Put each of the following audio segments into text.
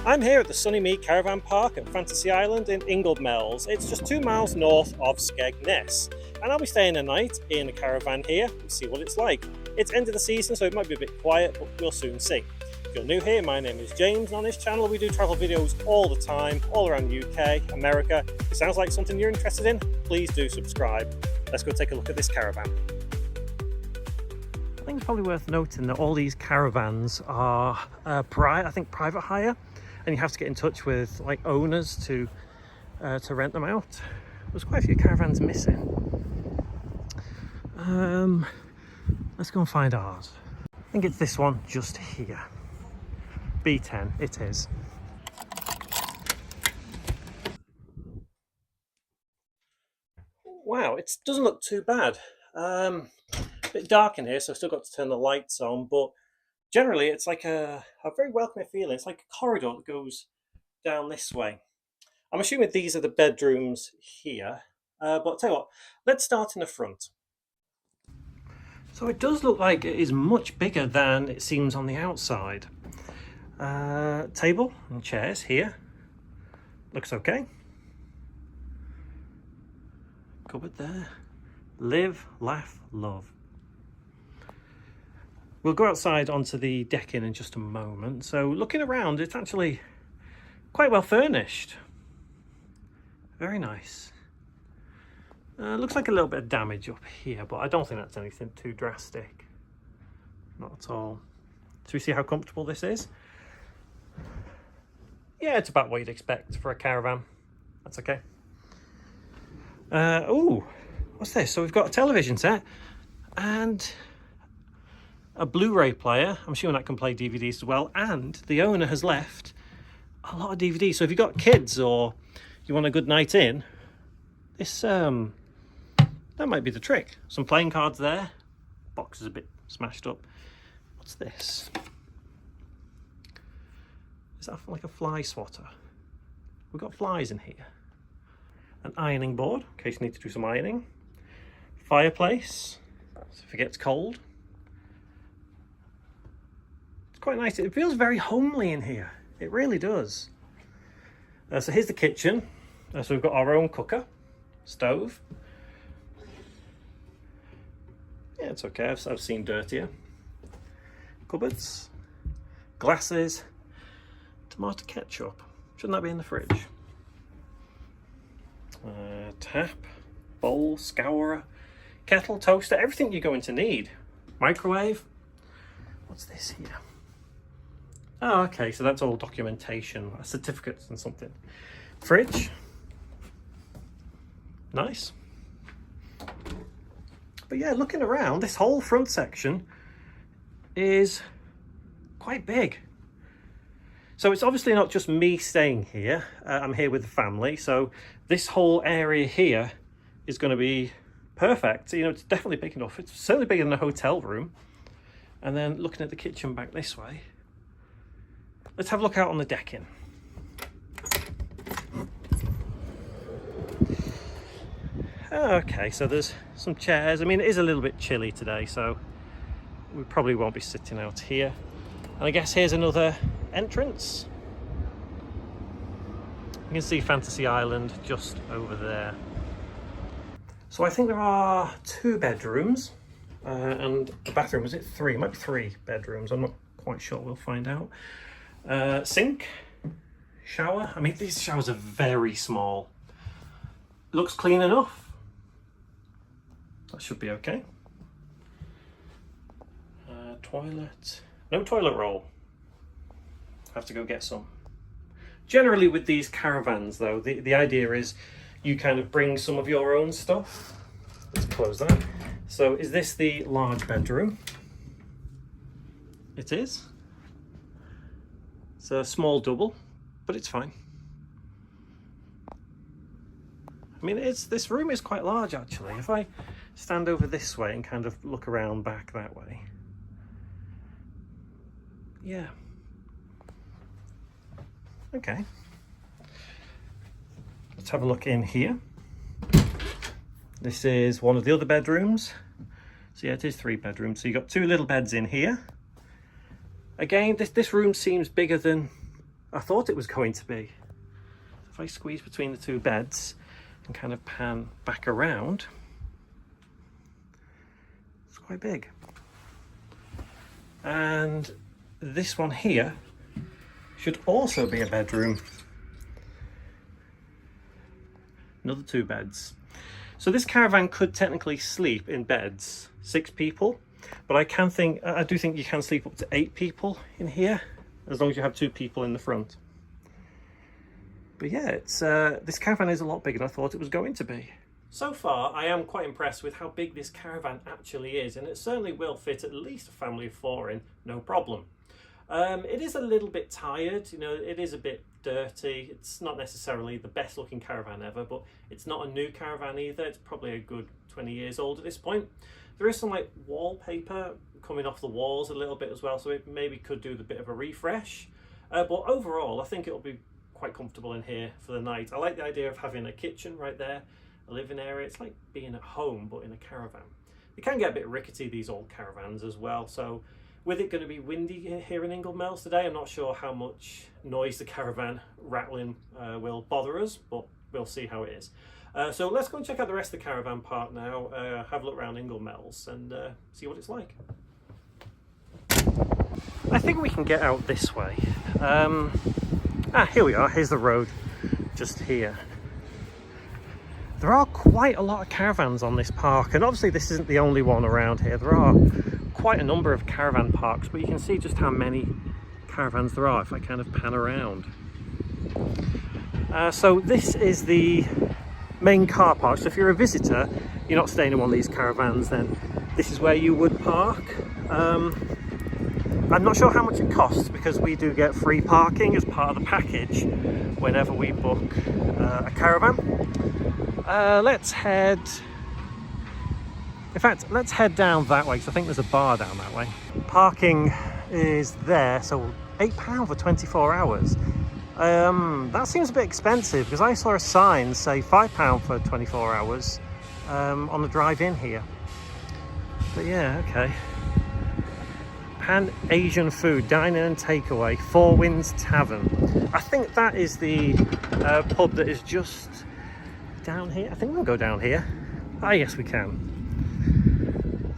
I'm here at the Sunnymede Caravan Park at Fantasy Island in Ingoldmells. It's just 2 miles north of Skegness, and I'll be staying a night in a caravan here and see what it's like. It's end of the season, so it might be a bit quiet, but we'll soon see. If you're new here, my name is James, and on this channel we do travel videos all the time, all around the UK, America. If it sounds like something you're interested in, please do subscribe. Let's go take a look at this caravan. I think it's probably worth noting that all these caravans are private hire, and you have to get in touch with like owners to rent them out. There's quite a few caravans missing. Let's go and find ours. I think it's this one just here. B10, it is. Wow, it doesn't look too bad. A bit dark in here, so I've still got to turn the lights on, but generally it's like a very welcoming feeling. It's like a corridor that goes down this way. I'm assuming these are the bedrooms here, but I'll tell you what, let's start in the front. So it does look like it is much bigger than it seems on the outside. Table and chairs here. Looks okay. Cupboard there. Live, laugh, love. We'll go outside onto the decking in just a moment. So looking around, it's actually quite well furnished. Very nice. Looks like a little bit of damage up here, but I don't think that's anything too drastic. Not at all. So we see how comfortable this is. Yeah, it's about what you'd expect for a caravan. That's okay. Oh, what's this? So we've got a television set and a Blu-ray player. I'm assuming that can play DVDs as well. And the owner has left a lot of DVDs. So if you've got kids or you want a good night in, this that might be the trick. Some playing cards there. Box is a bit smashed up. What's this? Is that like a fly swatter? We've got flies in here. An ironing board, in case you need to do some ironing. Fireplace, so if it gets cold. It's quite nice. It feels very homely in here. It really does. So here's the kitchen. So we've got our own cooker, stove. Yeah, it's okay. I've seen dirtier. Cupboards, glasses, tomato ketchup. Shouldn't that be in the fridge? Tap, bowl, scourer, kettle, toaster, everything you're going to need. Microwave. What's this here? Oh, okay, so that's all documentation, certificates and something. Fridge. Nice. But yeah, looking around, this whole front section is quite big. So it's obviously not just me staying here. I'm here with the family, so this whole area here is going to be perfect. You know, it's definitely big enough. It's certainly bigger than a hotel room. And then looking at the kitchen back this way, let's have a look out on the decking. Okay, so there's some chairs. I mean, it is a little bit chilly today, so we probably won't be sitting out here. And I guess here's another entrance. You can see Fantasy Island just over there. So I think there are 2 bedrooms and a bathroom. Is it 3? It might be 3 bedrooms. I'm not quite sure. We'll find out. Sink, shower. I mean, these showers are very small. Looks clean enough. That should be okay. Toilet. No toilet roll. Have to go get some. Generally with these caravans though, the idea is you kind of bring some of your own stuff. Let's close that. So is this the large bedroom? It is. It's a small double, but it's fine. I mean, this room is quite large actually. If I stand over this way and kind of look around back that way. Yeah. Okay. Let's have a look in here. This is one of the other bedrooms. So yeah, it is 3 bedrooms. So you've got 2 little beds in here. Again, this room seems bigger than I thought it was going to be. If I squeeze between the two beds and kind of pan back around, it's quite big. And this one here should also be a bedroom. Another 2 beds. So this caravan could technically sleep in beds, 6 people, but I do think you can sleep up to 8 people in here, as long as you have 2 people in the front. But yeah, it's this caravan is a lot bigger than I thought it was going to be. So far, I am quite impressed with how big this caravan actually is, and it certainly will fit at least a family of 4 in, no problem. It is a little bit tired, you know, it is a bit dirty. It's not necessarily the best looking caravan ever, but it's not a new caravan either. It's probably a good 20 years old at this point. There is some like wallpaper coming off the walls a little bit as well, so it maybe could do the bit of a refresh. But overall, I think it'll be quite comfortable in here for the night. I like the idea of having a kitchen right there, a living area. It's like being at home, but in a caravan. They can get a bit rickety, these old caravans as well, so with it going to be windy here in Ingoldmells today, I'm not sure how much noise the caravan rattling will bother us, but we'll see how it is. So let's go and check out the rest of the caravan park now, have a look around Ingoldmells and see what it's like. I think we can get out this way. Here we are, here's the road, just here. There are quite a lot of caravans on this park, and obviously this isn't the only one around here. There are quite a number of caravan parks, but you can see just how many caravans there are if I kind of pan around. So this is the main car park, so if you're a visitor, you're not staying in one of these caravans, then this is where you would park. I'm not sure how much it costs, because we do get free parking as part of the package whenever we book a caravan. Let's head down that way, because I think there's a bar down that way. Parking is there, so £8 for 24 hours. That seems a bit expensive, because I saw a sign say £5 for 24 hours on the drive in here. But yeah, okay. Pan Asian food, dine-in and takeaway, Four Winds Tavern. I think that is the pub that is just down here. I think we'll go down here. Ah, yes, we can.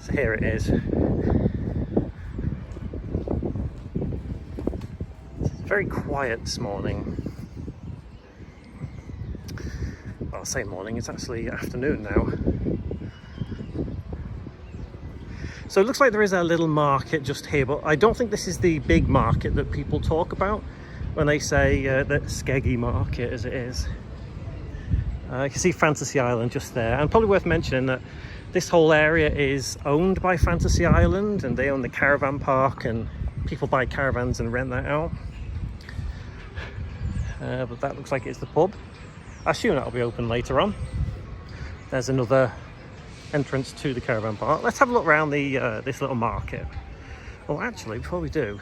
So here it is. It's very quiet this morning. Well, I say morning, it's actually afternoon now. So it looks like there is a little market just here, but I don't think this is the big market that people talk about when they say the Skeggy market, as it is. You can see Fantasy Island just there, and probably worth mentioning that this whole area is owned by Fantasy Island, and they own the caravan park, and people buy caravans and rent that out. But that looks like it's the pub. I assume that'll be open later on. There's another entrance to the caravan park. Let's have a look around the this little market. Well, actually, before we do,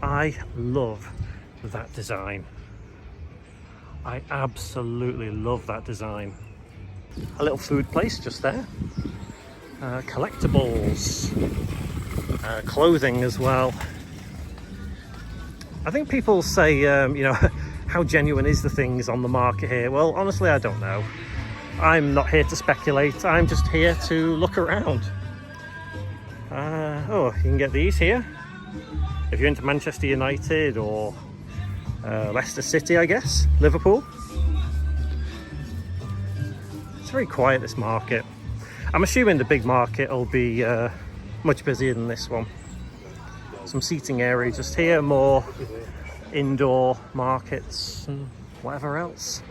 I love that design. I absolutely love that design. A little food place just there. Collectibles, clothing as well. I think people say, you know, how genuine is the things on the market here? Well, honestly, I don't know. I'm not here to speculate. I'm just here to look around. Oh, you can get these here if you're into Manchester United or Leicester City, I guess, Liverpool. It's very quiet, this market. I'm assuming the big market will be much busier than this one. Some seating area just here, more indoor markets and whatever else.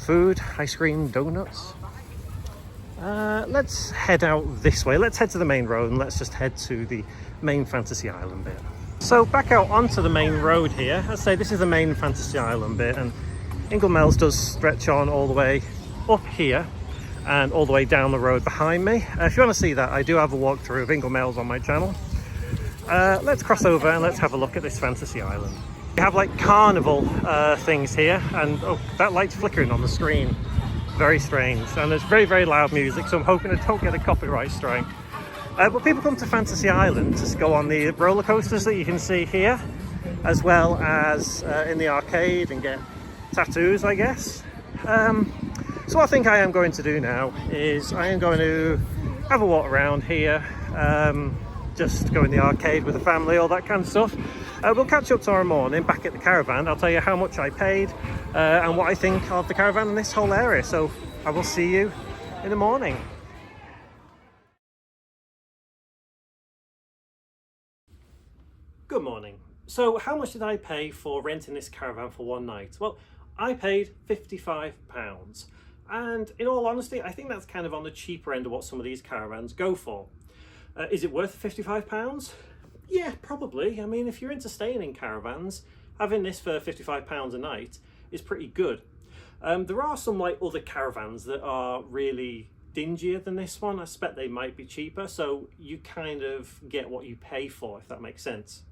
Food, ice cream, donuts. Let's head out this way. Let's head to the main road and let's just head to the main Fantasy Island bit. So back out onto the main road here. I'd say this is the main Fantasy Island bit, and Ingoldmells does stretch on all the way up here and all the way down the road behind me. If you want to see that, I do have a walkthrough of Ingoldmells on my channel. Let's cross over and let's have a look at this Fantasy Island. We have like carnival things here, and oh, that light's flickering on the screen. Very strange, and there's very, very loud music, so I'm hoping I don't get a copyright strike. But people come to Fantasy Island to go on the roller coasters that you can see here. as well as in the arcade and get tattoos, I guess. So what I think I am going to do now is I am going to have a walk around here, just go in the arcade with the family, all that kind of stuff. We'll catch up tomorrow morning back at the caravan. I'll tell you how much I paid and what I think of the caravan and this whole area. So I will see you in the morning. Good morning. So how much did I pay for renting this caravan for one night? Well, I paid £55. And in all honesty, I think that's kind of on the cheaper end of what some of these caravans go for. Is it worth £55? Yeah, probably. I mean, if you're into staying in caravans, having this for £55 a night is pretty good. There are some like other caravans that are really dingier than this one. I expect they might be cheaper, so you kind of get what you pay for, if that makes sense.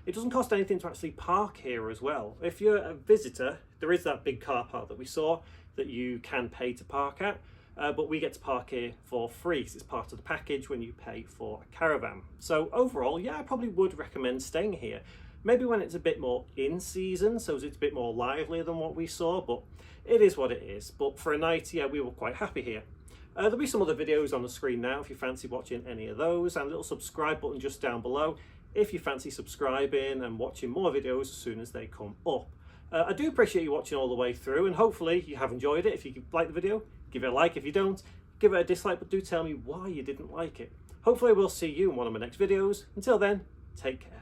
It doesn't cost anything to actually park here as well. If you're a visitor, there is that big car park that we saw that you can pay to park at, but we get to park here for free. It's part of the package when you pay for a caravan. So overall, yeah, I probably would recommend staying here. Maybe when it's a bit more in season, so it's a bit more lively than what we saw, but it is what it is. But for a night, yeah, we were quite happy here. There'll be some other videos on the screen now if you fancy watching any of those, and a little subscribe button just down below if you fancy subscribing and watching more videos as soon as they come up. I do appreciate you watching all the way through, and hopefully you have enjoyed it. If you like the video, give it a like. If you don't, give it a dislike, but do tell me why you didn't like it. Hopefully we'll see you in one of my next videos. Until then, take care.